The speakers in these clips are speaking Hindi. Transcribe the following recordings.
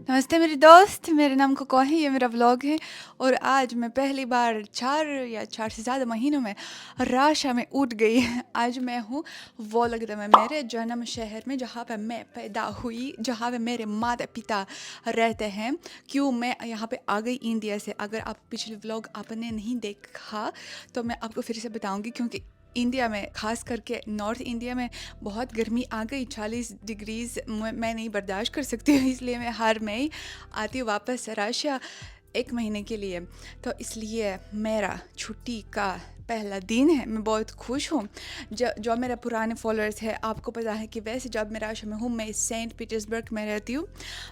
नमस्ते मेरे दोस्त, मेरा नाम कोको है, ये मेरा व्लॉग है। और आज मैं पहली बार 4 से ज़्यादा महीनों में राशा में उठ गई। आज मैं हूँ वोलगदा में, मेरे जन्म शहर में, जहाँ पे मैं पैदा हुई, जहाँ पे मेरे माता पिता रहते हैं। क्यों मैं यहाँ पे आ गई इंडिया से? अगर आप पिछले व्लॉग आपने नहीं देखा तो मैं आपको फिर से बताऊँगी, क्योंकि इंडिया में, ख़ास करके नॉर्थ इंडिया में बहुत गर्मी आ गई। 40 डिग्रीज़ मैं नहीं बर्दाश्त कर सकती हूँ, इसलिए मैं हर मई आती हूँ वापस रशिया 1 महीने के लिए। तो इसलिए मेरा छुट्टी का पहला दिन है, मैं बहुत खुश हूँ। जो मेरे पुराने फॉलोअर्स हैं, आपको पता है कि वैसे जब मैं रशिया में हूँ, मैं सेंट पीटर्सबर्ग में रहती हूँ,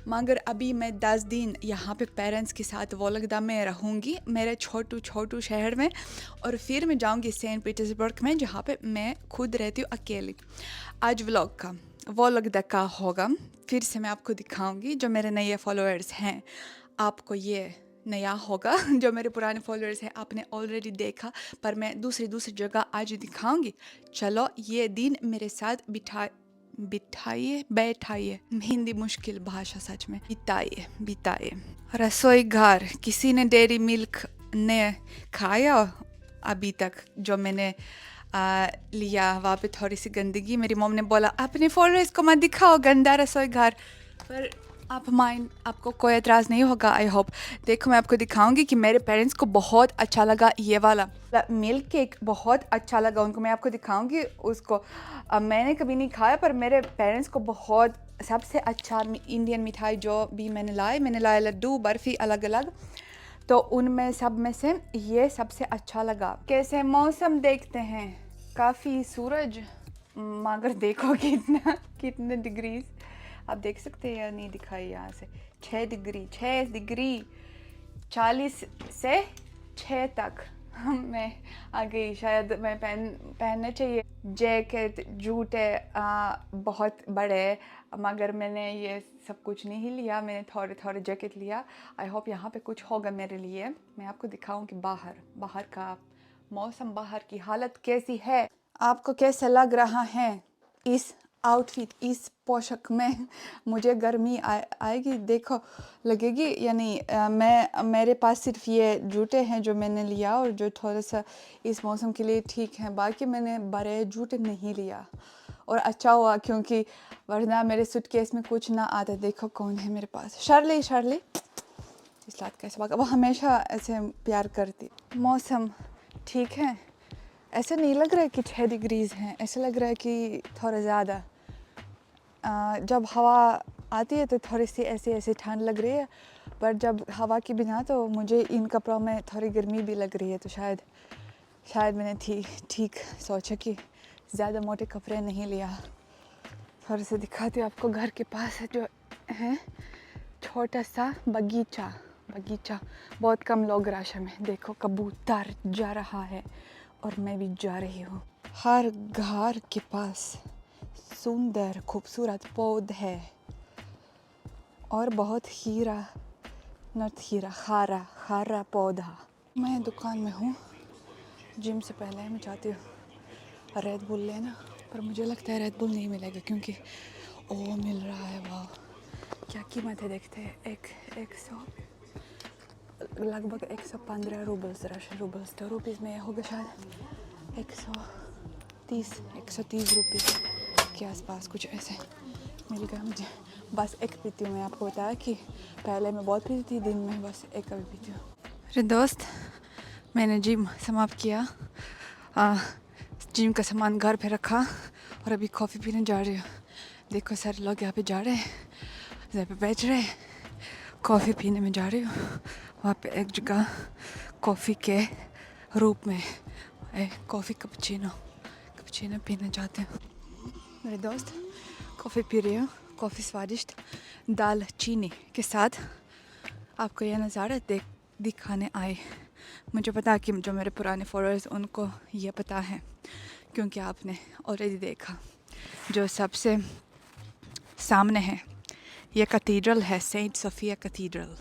मगर अभी मैं 10 दिन यहाँ पे पेरेंट्स के साथ वोलगदा में रहूँगी, मेरे छोटू शहर में। और फिर मैं जाऊँगी सेंट पीटर्सबर्ग में, जहाँ पे मैं खुद रहती हूँ अकेली। आज व्लॉग का वोलगदा का होगा, फिर से मैं आपको दिखाऊंगी। जो मेरे नए फॉलोअर्स हैं, आपको ये नया होगा। जो मेरे पुराने फॉलोअर्स हैं, आपने ऑलरेडी देखा, पर मैं दूसरी जगह आज दिखाऊंगी। चलो ये दिन मेरे साथ बैठाइए, हिंदी मुश्किल भाषा सच में, बिताइए। रसोई घर, किसी ने डेयरी मिल्क ने खाया अभी तक जो मैंने लिया? वहाँ पे थोड़ी सी गंदगी, मेरी मॉम ने बोला अपने फॉलोअर्स को मत दिखाओ गंदा रसोई घर, पर आपको कोई एतराज़ नहीं होगा, आई होप। देखो मैं आपको दिखाऊंगी कि मेरे पेरेंट्स को बहुत अच्छा लगा ये वाला मिल्क केक, बहुत अच्छा लगा उनको। मैं आपको दिखाऊंगी उसको। मैंने कभी नहीं खाया, पर मेरे पेरेंट्स को बहुत, सबसे अच्छा इंडियन मिठाई जो भी मैंने लाया लड्डू, बर्फ़ी, अलग अलग, तो उनमें सब में से ये सबसे अच्छा लगा। कैसे मौसम देखते हैं, काफ़ी सूरज, मगर देखो कितने डिग्रीज आप देख सकते हैं या नहीं? दिखाई यहाँ से 6 डिग्री 40 से 6 तक मैं आ गई। शायद मैं पहनने चाहिए जैकेट, जूते बहुत बड़े, मगर मैंने ये सब कुछ नहीं लिया, मैंने थोड़े जैकेट लिया। आई होप यहाँ पे कुछ होगा मेरे लिए। मैं आपको दिखाऊं कि बाहर का मौसम, बाहर की हालत कैसी है। आपको कैसा लग रहा है इस आउटफिट, इस पोशाक में? मुझे गर्मी आएगी, देखो लगेगी या नहीं? मेरे पास सिर्फ ये जूते हैं जो मैंने लिया, और जो थोड़ा सा इस मौसम के लिए ठीक है। बाकी मैंने बड़े जूते नहीं लिया, और अच्छा हुआ, क्योंकि वरना मेरे सूटकेस में कुछ ना आता। देखो कौन है मेरे पास, शार्ली इस लात कैसे भागा, वो हमेशा ऐसे प्यार करती। मौसम ठीक है, ऐसा नहीं लग रहा है कि 6 डिग्रीज़ हैं, ऐसा लग रहा है कि थोड़ा ज़्यादा। जब हवा आती है तो थोड़ी सी ऐसे ठंड लग रही है, पर जब हवा के बिना तो मुझे इन कपड़ों में थोड़ी गर्मी भी लग रही है। तो शायद मैंने ठीक सोचा कि ज़्यादा मोटे कपड़े नहीं लिया। थोड़े से दिखाती हूँ आपको। घर के पास है जो है छोटा सा बगीचा, बहुत कम लोग राशा में। देखो कबूतर जा रहा है और मैं भी जा रही हूँ। हर घर के पास सुंदर खूबसूरत पौधे और बहुत खारा पौधा। मैं दुकान में हूँ, जिम से पहले मैं चाहती हूँ रेड बुल लेना, पर मुझे लगता है रेड बुल नहीं मिलेगा, क्योंकि ओ मिल रहा है। वाह, क्या कीमत है देखते हैं। लगभग 115 रूबल्स, रशियन रूबल्स, तो रुपीज़ में होगा शायद 130 रुपीज़ के आसपास, कुछ ऐसे मिल गया मुझे। बस एक पीती हूँ। मैं आपको बताया कि पहले मैं बहुत पीती थी, दिन में बस एक कभी पीती हूँ। अरे दोस्त, मैंने जिम समाप्त किया, जिम का सामान घर पे रखा, और अभी कॉफ़ी पीने जा रही हूँ। देखो सारे लोग यहाँ पे जा रहे हैं, यहाँ पे बैठ रहे हैं, कॉफ़ी पीने में जा रही हूँ। वहाँ पे एक जगह कॉफ़ी के रूप में कॉफ़ी कैपुचिनो पीने जाते हैं। मेरे दोस्त कॉफ़ी पी रही हूँ, कॉफ़ी स्वादिष्ट दाल चीनी के साथ। आपको यह नज़ारा दिखाने आए। मुझे पता है कि जो मेरे पुराने फॉलोअर्स, उनको ये पता है, क्योंकि आपने ऑलरेडी देखा। जो सबसे सामने है ये कैथीड्रल है, सेंट सोफिया कैथीड्रल।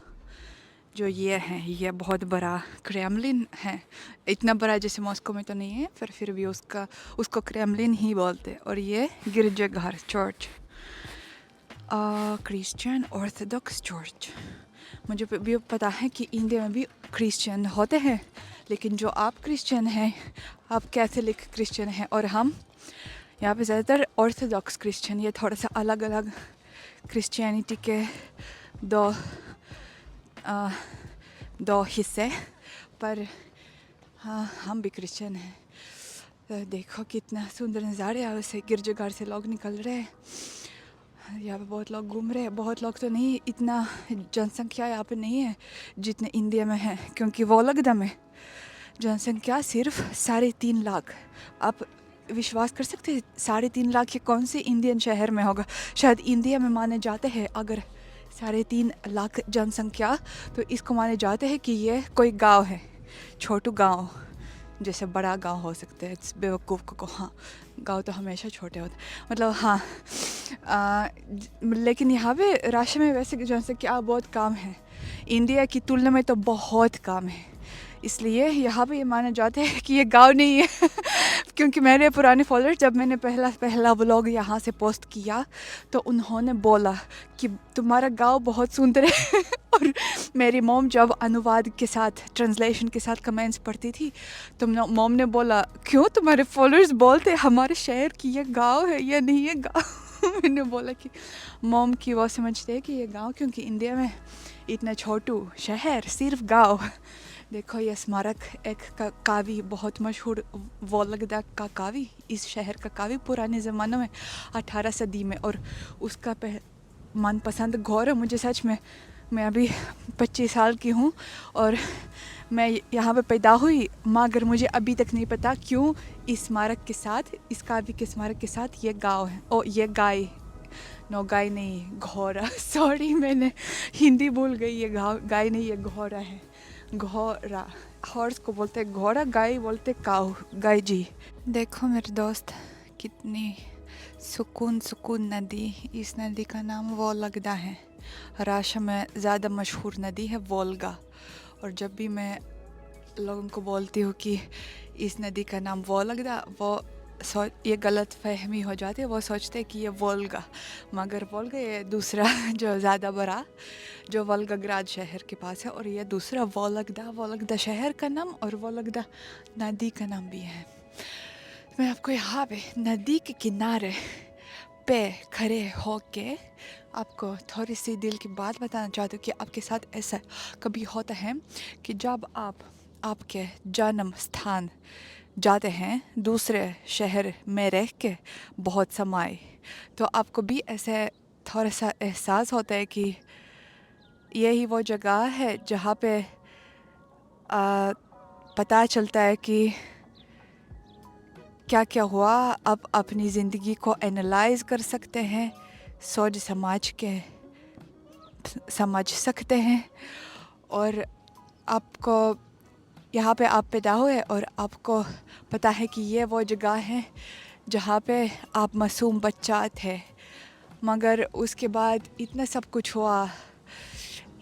जो ये है, ये बहुत बड़ा क्रेमलिन है। इतना बड़ा जैसे मॉस्को में तो नहीं है, फिर भी उसको क्रेमलिन ही बोलते। और ये गिरजाघर, चर्च। Christian Orthodox church. मुझे भी पता है कि इंडिया में भी क्रिश्चियन होते हैं, लेकिन जो आप क्रिश्चियन हैं, आप कैथोलिक क्रिश्चियन हैं, और हम यहाँ पे ज़्यादातर ऑर्थोडॉक्स क्रिश्चियन। ये थोड़ा सा अलग अलग क्रिश्चियनिटी के दो हिस्से, पर हाँ हम भी क्रिश्चियन हैं। तो देखो कितना सुंदर नज़ारे है, उसे गिरजाघर से लोग निकल रहे हैं, यहाँ पे बहुत लोग घूम रहे हैं। बहुत लोग तो नहीं, इतना जनसंख्या यहाँ पे नहीं है जितने इंडिया में है, क्योंकि वोलगदा में जनसंख्या सिर्फ 3.5 लाख। आप विश्वास कर सकते हैं 3.5 लाख ये कौन से इंडियन शहर में होगा? शायद इंडिया में माने जाते हैं अगर 3.5 लाख जनसंख्या, तो इसको माने जाते हैं कि ये कोई गांव है, छोटू गांव, जैसे बड़ा गांव हो सकते हैं। बेवकूफ़ को हाँ, गांव तो हमेशा छोटे होते, मतलब हाँ। लेकिन यहाँ पे राशि में वैसे जनसंख्या बहुत कम है, इंडिया की तुलना में तो बहुत कम है, इसलिए यहाँ पे ये माना जाता है कि ये गांव नहीं है। क्योंकि मेरे पुराने फॉलोअर्स, जब मैंने पहला व्लॉग यहाँ से पोस्ट किया, तो उन्होंने बोला कि तुम्हारा गांव बहुत सुंदर है। और मेरी मॉम जब अनुवाद के साथ, ट्रांसलेशन के साथ कमेंट्स पढ़ती थी, तो मॉम ने बोला क्यों तुम्हारे फॉलोअर्स बोलते हमारे शहर की ये गाँव है, ये नहीं है गाँव। मैंने बोला कि मॉम की वो समझते हैं कि ये गाँव, क्योंकि इंडिया में इतना छोटू शहर सिर्फ गाँव। देखो ये स्मारक एक कावी, बहुत मशहूर वोलगदा का कावी, इस शहर का कावी पुराने ज़मानों में 18 सदी में, और उसका मनपसंद घोर है मुझे सच में। मैं अभी 25 साल की हूँ और मैं यहाँ पे पैदा हुई, मगर मुझे अभी तक नहीं पता क्यों इस स्मारक के साथ, इस कावी के स्मारक के साथ ये गाँव है। ओ ये गाय, नो गाय नहीं, घोड़ा, सॉरी मैंने हिंदी भूल गई। ये गाय नहीं, ये घोड़ा है, घोड़ा। हॉर्स को बोलते हैं घोड़ा, गाय बोलते काऊ, गाय जी। देखो मेरे दोस्त, कितनी सुकून नदी। इस नदी का नाम वोलगदा है। राशा में ज़्यादा मशहूर नदी है वोल्गा, और जब भी मैं लोगों को बोलती हूँ कि इस नदी का नाम वोलगदा, वो ये गलत फहमी हो जाती है, वो सोचते हैं कि ये वोल्गा, मगर वोल्गा ये दूसरा जो ज़्यादा बड़ा, जो वोल्गाग्राद शहर के पास है, और ये दूसरा वोलगदा शहर का नाम और वोलगदा नदी का नाम भी है। मैं आपको यहाँ पे नदी के किनारे पे खड़े होके आपको थोड़ी सी दिल की बात बताना चाहती हूँ कि आपके साथ ऐसा कभी होता है कि जब आप आपके जन्म स्थान जाते हैं दूसरे शहर में रह के बहुत समय, तो आपको भी ऐसे थोड़ा सा एहसास होता है कि यही वो जगह है जहाँ पे पता चलता है कि क्या क्या हुआ। आप अपनी ज़िंदगी को एनालाइज कर सकते हैं, सोच समझ सकते हैं, और आपको यहाँ पे आप पैदा हुए और आपको पता है कि ये वो जगह है जहाँ पे आप मासूम बच्चा थे, मगर उसके बाद इतना सब कुछ हुआ,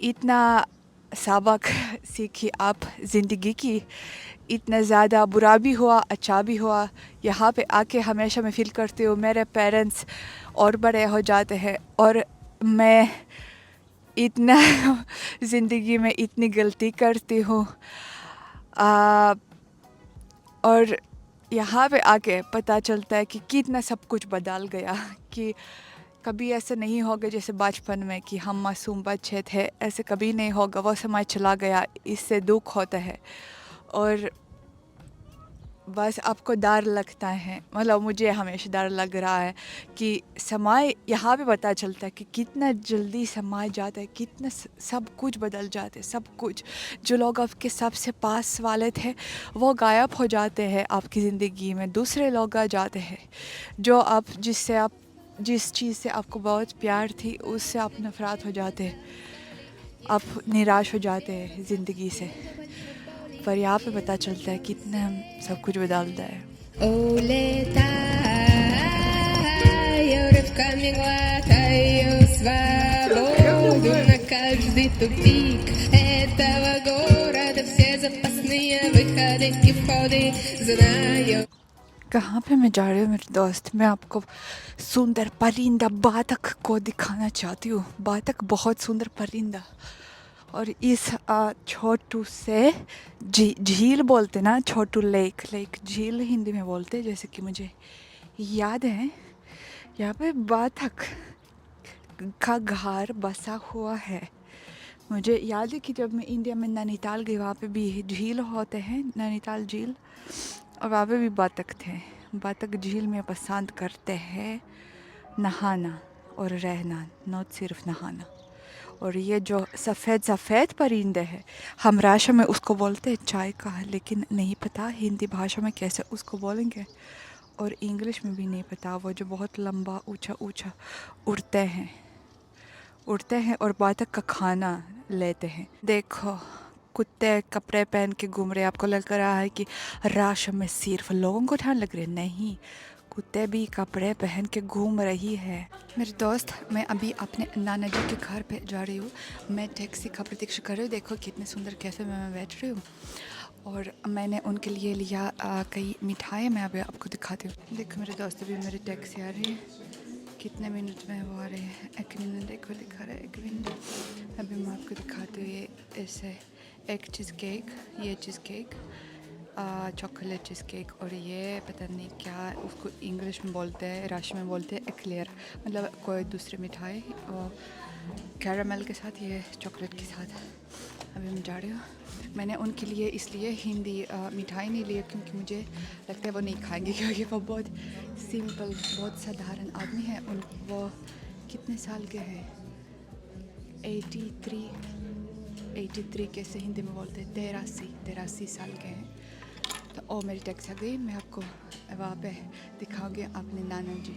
इतना सबक सीखी आप ज़िंदगी की, इतना ज़्यादा बुरा भी हुआ, अच्छा भी हुआ। यहाँ पे आके हमेशा मैं फील करती हूँ मेरे पेरेंट्स और बड़े हो जाते हैं, और मैं इतना ज़िंदगी में इतनी गलती करती हूँ, और यहाँ पे आके पता चलता है कि कितना सब कुछ बदल गया, कि कभी ऐसा नहीं होगा जैसे बचपन में कि हम मासूम बच्चे थे, ऐसे कभी नहीं होगा, वो समय चला गया, इससे दुख होता है। और बस आपको डर लगता है, मतलब मुझे हमेशा डर लग रहा है कि समय यहाँ पे पता चलता है कि कितना जल्दी समय जाता है, कितना सब कुछ बदल जाते हैं, सब कुछ। जो लोग आपके सबसे पास वाले थे वो गायब हो जाते हैं आपकी ज़िंदगी में, दूसरे लोग आ जाते हैं। जो जिस चीज़ से आपको बहुत प्यार थी उससे आप नफरत हो जाते हैं, आप निराश हो जाते हैं ज़िंदगी से। पर यहाँ पे पता चलता है कितना सब कुछ बदलता है। рывками глотаю свободу на каждый тупик этого города, все запасные выходы и входы знаю. कहाँ पे मैं जा रही हूँ मेरे दोस्त? मैं आपको सुंदर परिंदा बातक को दिखाना चाहती हूँ। बातक बहुत सुंदर परिंदा। और इस छोटू से झील बोलते ना, छोटू लेक, लेक झील हिंदी में बोलते, जैसे कि मुझे याद है। यहाँ पे बातक का घर बसा हुआ है। मुझे याद है कि जब मैं इंडिया में नैनीताल गई, वहाँ पे भी झील होते हैं, नैनीताल झील, और वहाँ पे भी बतख थे। बतख झील में पसंद करते हैं नहाना और रहना, नॉट सिर्फ नहाना। और ये जो सफ़ेद सफ़ेद परिंदे हैं, हम राशा में उसको बोलते हैं चाय का, लेकिन नहीं पता हिंदी भाषा में कैसे उसको बोलेंगे, और इंग्लिश में भी नहीं पता। वो जो बहुत लंबा ऊंचा ऊंचा उड़ते हैं और बतख का खाना लेते हैं। देखो कुत्ते कपड़े पहन के घूम रहे। आपको लग रहा है कि राशा में सिर्फ लोगों को ठंड लग रही है? नहीं, कुत्ते भी कपड़े पहन के घूम रही है। मेरे दोस्त, मैं अभी अपने नाना जी के घर पे जा रही हूँ। मैं टैक्सी का प्रतीक्षा कर रही हूँ। देखो कितने सुंदर कैफे में मैं बैठ रही हूँ, और मैंने उनके लिए लिया कई मिठाइयाँ। मैं अभी आपको दिखाती हूँ। देखो मेरे दोस्त, अभी मेरी टैक्सी आ रही है। कितने मिनट में वो आ रहे हैं? 1 मिनट, देखो दिखा रहा है 1 मिनट। अभी मैं आपको दिखाती हूँ। ये ऐसे एक चीज़ केक, ये cheese cake, chocolate cheese cake, और ये पता नहीं क्या उसको इंग्लिश में बोलते हैं, राशि में बोलते हैं एक्लेयर, मतलब कोई दूसरी मिठाई, और कैरामल के साथ, ये चॉकलेट के साथ। अभी मैं जा रही हूँ। मैंने उनके लिए इसलिए हिंदी मिठाई नहीं ली क्योंकि मुझे लगता है वो नहीं खाएंगे, क्योंकि वो बहुत सिंपल, बहुत साधारण आदमी है। उन वो कितने साल के हैं? 83 कैसे हिंदी में बोलते हैं? 83 साल के हैं। तो ओ मेरी टैक्सी आ गई। मैं आपको वहाँ पे दिखाऊंगी अपने नाना जी।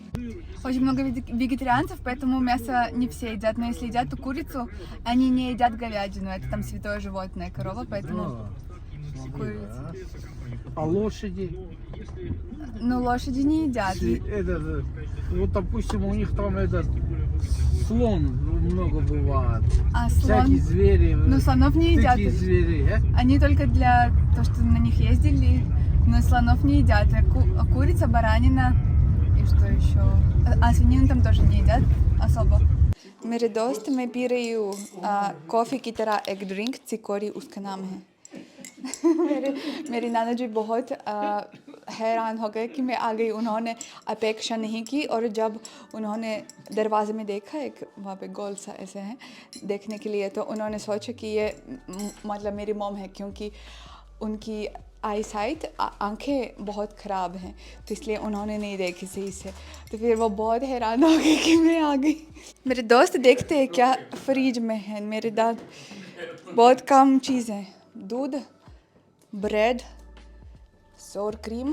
Очень много вегетарианцев, поэтому мясо не все едят. Но если едят, то курицу, они не едят говядину. Это там святое животное, корова, поэтому курица. А лошади? Ну, лошади не едят. Вот, допустим, у них там слон много бывает. А слон? Всякие звери. Ну, слонов не едят. Такие звери, Они только для того, что на них ездили, но слонов не едят. Курица, баранина и что еще? А свинину там тоже не едят особо. मेरे दोस्त, मैं पी रही हूँ कॉफ़ी की तरह एक ड्रिंक, चिकोरी उसका नाम है। मेरे नाना जी बहुत हैरान हो गए कि मैं आ गई। उन्होंने अपेक्षा नहीं की, और जब उन्होंने दरवाजे में देखा, एक वहाँ पे गोल सा ऐसे हैं देखने के लिए, तो उन्होंने सोचा कि ये मतलब मेरी मॉम है, क्योंकि उनकी आई साइट, आँखें बहुत ख़राब हैं, तो इसलिए उन्होंने नहीं देखी सही से। तो फिर वो बहुत हैरान हो गई कि मैं आ गई। मेरे दोस्त देखते हैं क्या फ्रिज में है। मेरे दाद बहुत कम चीज़ें, दूध, бред, сор крем.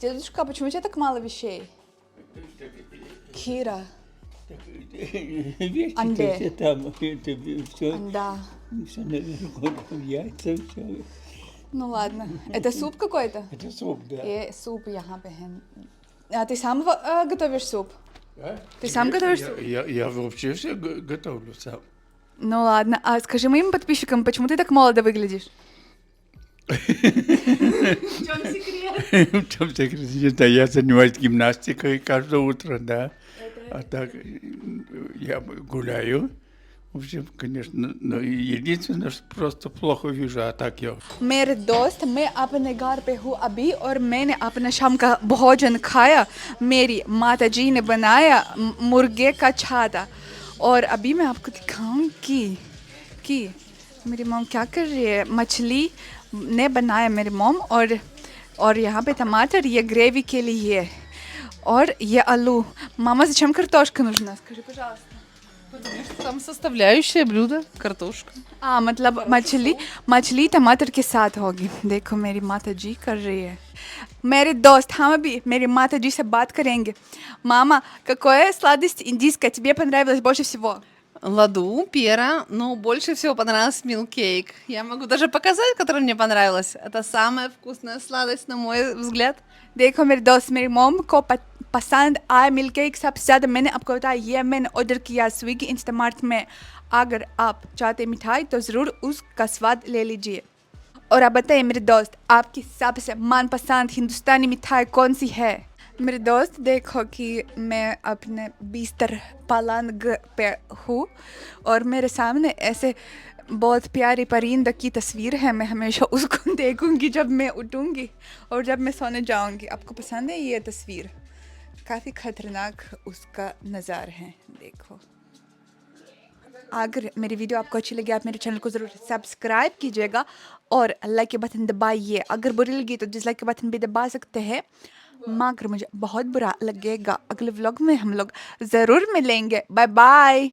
Дедушка, почему у тебя так мало вещей? Кира. Анде. Все там, это все, Да. все наверху, яйца, все. Ну ладно. Это суп какой-то? Это суп, да. И суп यहाँ पे है. А ты сам готовишь суп? А? Ты сам готовишь суп? Я вообще все готовлю сам. Ну ладно. А скажи моим подписчикам, почему ты так молодо выглядишь? В чем секрет? В чем секрет? Да, я занимаюсь гимнастикой каждое утро, да. А так я гуляю. В общем, конечно, но единственное, что просто плохо вижу, а так я... मेरे दोस्त, मैं अपने घर पे हूँ अभी, और मैंने अपना शाम का भोजन खाया। मेरी माता जी ने बनाया मुर्गे का छाता, और अभी मैं आपको दिखाऊंगी कि मेरी मॉम क्या कर रही है। मछली ने बनाया मेरी मॉम, और यहाँ पे टमाटर, ये ग्रेवी के लिए, और ये आलू. Мама, зачем картошка нужна? Скажи, пожалуйста. Потому что там составляющая блюда, картошка. मतलब मछली टमाटर के साथ होगी. देखो मेरी माता जी कर रही है. मेरे दोस्त, हम अभी मेरी माता जी से बात करेंगे. Мама, какое сладость индийское тебе понравилось больше всего? Ладу, пера, но больше всего понравился милкейк. Я могу даже показать, который мне понравилось. Это самая вкусная сладость, на мой взгляд. देखो मेरे दोस्त, मेरी मॉम को पसंद आया मिल्क केक सबसे ज़्यादा. मैंने आपको बताया, ये मैंने ऑर्डर किया स्विगी इंस्टामार्ट में. अगर आप चाहते मिठाई तो ज़रूर उसका स्वाद ले लीजिए. और आप बताइए मेरे दोस्त, आपकी सबसे मनपसंद हिंदुस्तानी मिठाई कौन सी है? मेरे दोस्त देखो कि मैं अपने बिस्तर पलंग पे हूँ और मेरे सामने ऐसे बहुत प्यारी परिंदा की तस्वीर है। मैं हमेशा उसको देखूंगी जब मैं उठूंगी और जब मैं सोने जाऊंगी। आपको पसंद है ये तस्वीर? काफ़ी खतरनाक उसका नज़ारा है, देखो। अगर मेरी वीडियो आपको अच्छी लगी, आप मेरे चैनल को ज़रूर सब्सक्राइब कीजिएगा और लाइक के बटन दबाइए। अगर बुरी लगी तो डिसलाइक के बटन भी दबा सकते हैं, मगर मुझे बहुत बुरा लगेगा। अगले व्लॉग में हम लोग ज़रूर मिलेंगे। Bye bye.